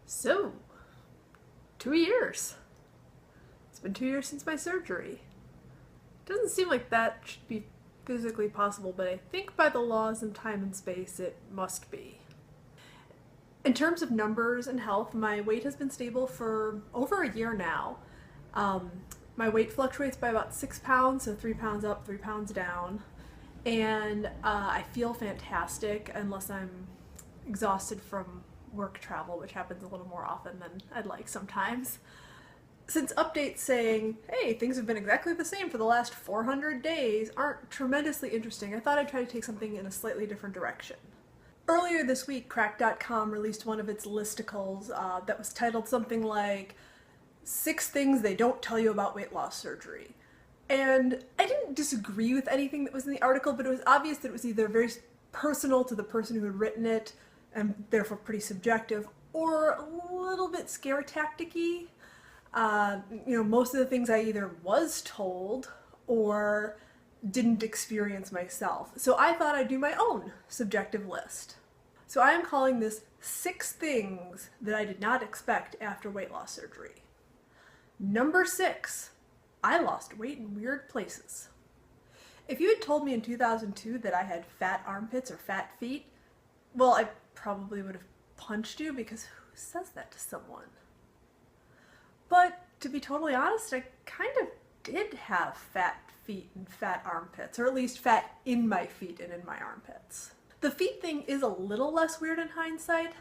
So, 2 years. It's been 2 years since my surgery. Doesn't seem like that should be physically possible, but I think by the laws of time and space it must be. In terms of numbers and health, my weight has been stable for over a year now. My weight fluctuates by about 6 pounds, so 3 pounds up, 3 pounds down. And I feel fantastic unless I'm exhausted from work travel, which happens a little more often than I'd like sometimes. Since updates saying, hey, things have been exactly the same for the last 400 days aren't tremendously interesting, I thought I'd try to take something in a slightly different direction. Earlier this week, Crack.com released one of its listicles that was titled something like 6 Things They Don't Tell You About Weight Loss Surgery. And I didn't disagree with anything that was in the article, but it was obvious that it was either very personal to the person who had written it, and therefore pretty subjective, or a little bit scare tactic-y. Most of the things I either was told or didn't experience myself. So I thought I'd do my own subjective list. So I am calling this 6 Things That I Did Not Expect After Weight Loss Surgery. Number 6. I lost weight in weird places. If you had told me in 2002 that I had fat armpits or fat feet, well, I probably would have punched you, because who says that to someone? But to be totally honest, I kind of did have fat feet and fat armpits, or at least fat in my feet and in my armpits. The feet thing is a little less weird in hindsight.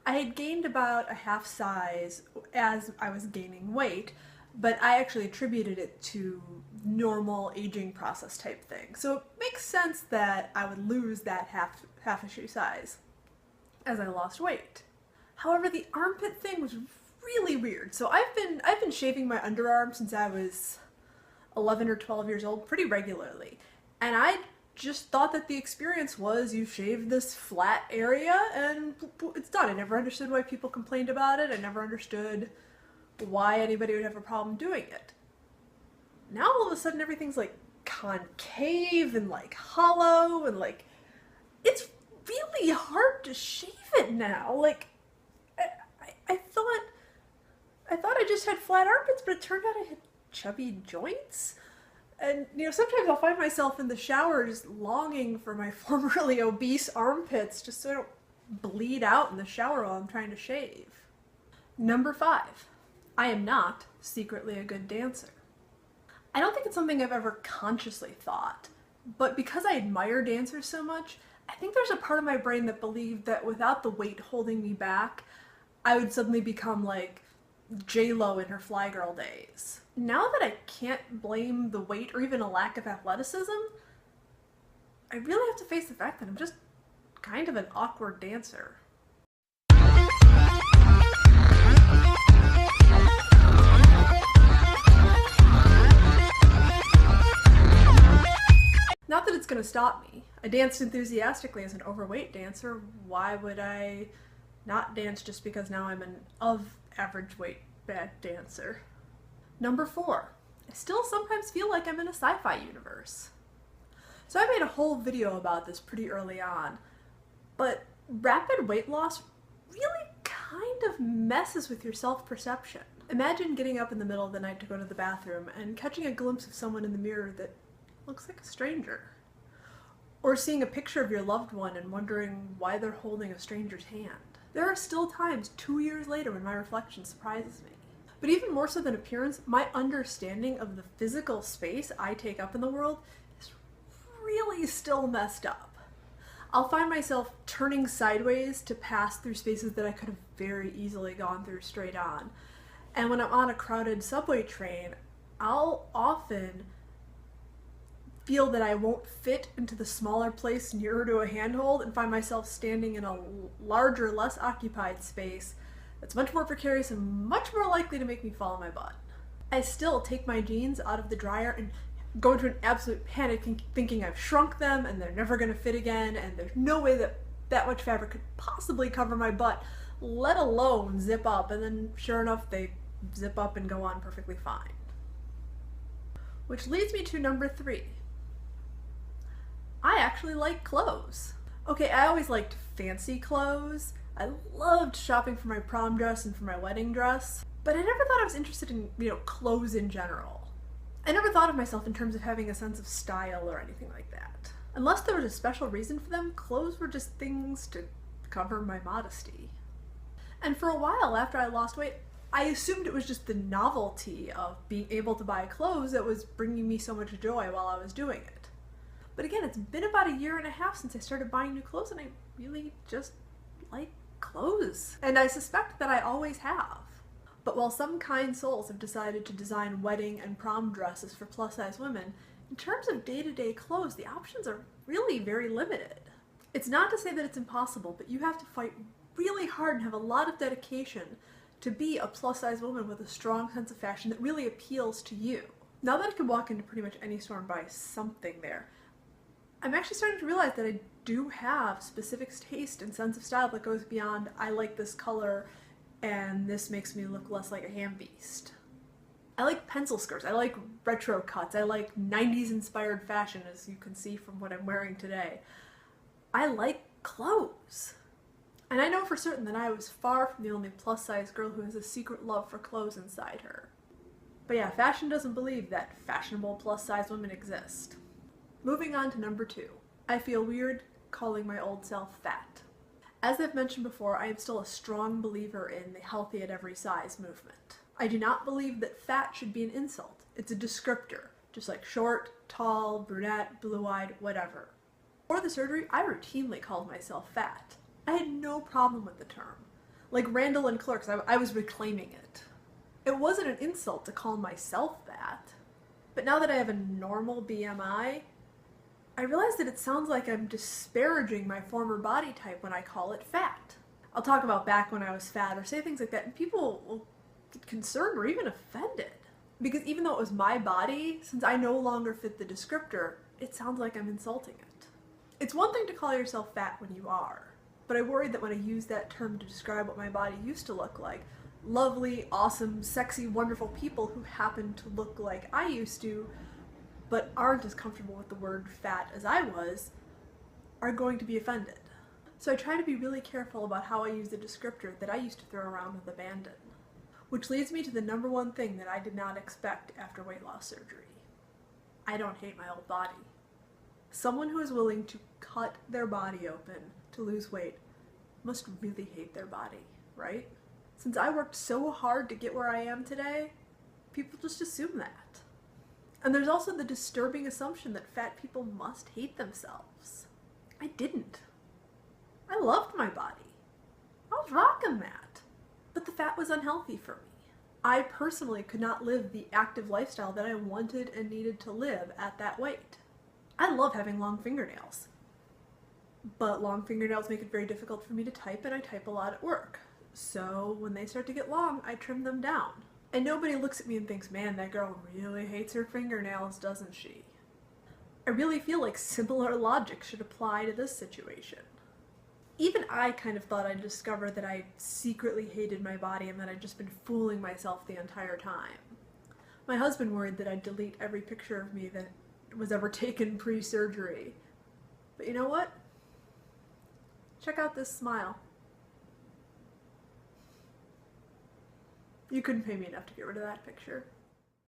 I had gained about a half size as I was gaining weight, but I actually attributed it to normal aging process type thing. So it makes sense that I would lose that half a shoe size as I lost weight. However, the armpit thing was really weird. So I've been shaving my underarm since I was 11 or 12 years old pretty regularly. And I just thought that the experience was you shave this flat area and it's done. I never understood why people complained about it. I never understood why anybody would have a problem doing it. Now all of a sudden everything's like concave and like hollow and like it's really hard to shave it now. Like I thought I just had flat armpits, but it turned out I had chubby joints. And sometimes I'll find myself in the shower just longing for my formerly obese armpits just so I don't bleed out in the shower while I'm trying to shave. Number 5. I am not secretly a good dancer. I don't think it's something I've ever consciously thought, but because I admire dancers so much, I think there's a part of my brain that believed that without the weight holding me back, I would suddenly become like J-Lo in her Fly Girl days. Now that I can't blame the weight or even a lack of athleticism, I really have to face the fact that I'm just kind of an awkward dancer. Not that it's going to stop me. I danced enthusiastically as an overweight dancer. Why would I not dance just because now I'm an average weight bad dancer? Number 4. I still sometimes feel like I'm in a sci-fi universe. So I made a whole video about this pretty early on, but rapid weight loss really kind of messes with your self-perception. Imagine getting up in the middle of the night to go to the bathroom and catching a glimpse of someone in the mirror that looks like a stranger. Or seeing a picture of your loved one and wondering why they're holding a stranger's hand. There are still times 2 years later when my reflection surprises me. But even more so than appearance, my understanding of the physical space I take up in the world is really still messed up. I'll find myself turning sideways to pass through spaces that I could have very easily gone through straight on. And when I'm on a crowded subway train, I'll often feel that I won't fit into the smaller place nearer to a handhold and find myself standing in a larger, less occupied space that's much more precarious and much more likely to make me fall on my butt. I still take my jeans out of the dryer and go into an absolute panic thinking I've shrunk them and they're never going to fit again and there's no way that that much fabric could possibly cover my butt, let alone zip up, and then sure enough they zip up and go on perfectly fine. Which leads me to number 3. I actually like clothes. Okay, I always liked fancy clothes. I loved shopping for my prom dress and for my wedding dress, but I never thought I was interested in, clothes in general. I never thought of myself in terms of having a sense of style or anything like that. Unless there was a special reason for them, clothes were just things to cover my modesty. And for a while after I lost weight, I assumed it was just the novelty of being able to buy clothes that was bringing me so much joy while I was doing it. But again, it's been about 1.5 years since I started buying new clothes, and I really just like clothes. And I suspect that I always have. But while some kind souls have decided to design wedding and prom dresses for plus-size women, in terms of day-to-day clothes, the options are really very limited. It's not to say that it's impossible, but you have to fight really hard and have a lot of dedication to be a plus-size woman with a strong sense of fashion that really appeals to you. Now that I can walk into pretty much any store and buy something there, I'm actually starting to realize that I do have specific taste and sense of style that goes beyond, I like this color and this makes me look less like a ham beast. I like pencil skirts, I like retro cuts, I like 90s inspired fashion, as you can see from what I'm wearing today. I like clothes. And I know for certain that I was far from the only plus-size girl who has a secret love for clothes inside her. But yeah, fashion doesn't believe that fashionable plus-size women exist. Moving on to number 2. I feel weird calling my old self fat. As I've mentioned before, I am still a strong believer in the healthy at every size movement. I do not believe that fat should be an insult. It's a descriptor, just like short, tall, brunette, blue-eyed, whatever. Before the surgery, I routinely called myself fat. I had no problem with the term. Like Randall and Clerks, I was reclaiming it. It wasn't an insult to call myself that. But now that I have a normal BMI, I realize that it sounds like I'm disparaging my former body type when I call it fat. I'll talk about back when I was fat or say things like that, and people will get concerned or even offended. Because even though it was my body, since I no longer fit the descriptor, it sounds like I'm insulting it. It's one thing to call yourself fat when you are. But I worried that when I used that term to describe what my body used to look like, lovely, awesome, sexy, wonderful people who happen to look like I used to, but aren't as comfortable with the word fat as I was, are going to be offended. So I try to be really careful about how I use the descriptor that I used to throw around with abandon. Which leads me to the number one thing that I did not expect after weight loss surgery. I don't hate my old body. Someone who is willing to cut their body open to lose weight must really hate their body, right? Since I worked so hard to get where I am today, people just assume that. And there's also the disturbing assumption that fat people must hate themselves. I didn't. I loved my body. I was rocking that. But the fat was unhealthy for me. I personally could not live the active lifestyle that I wanted and needed to live at that weight. I love having long fingernails. But long fingernails make it very difficult for me to type, and I type a lot at work. So when they start to get long, I trim them down. And nobody looks at me and thinks, man, that girl really hates her fingernails, doesn't she? I really feel like similar logic should apply to this situation. Even I kind of thought I'd discovered that I secretly hated my body and that I'd just been fooling myself the entire time. My husband worried that I'd delete every picture of me that was ever taken pre-surgery. But you know what? Check out this smile. You couldn't pay me enough to get rid of that picture.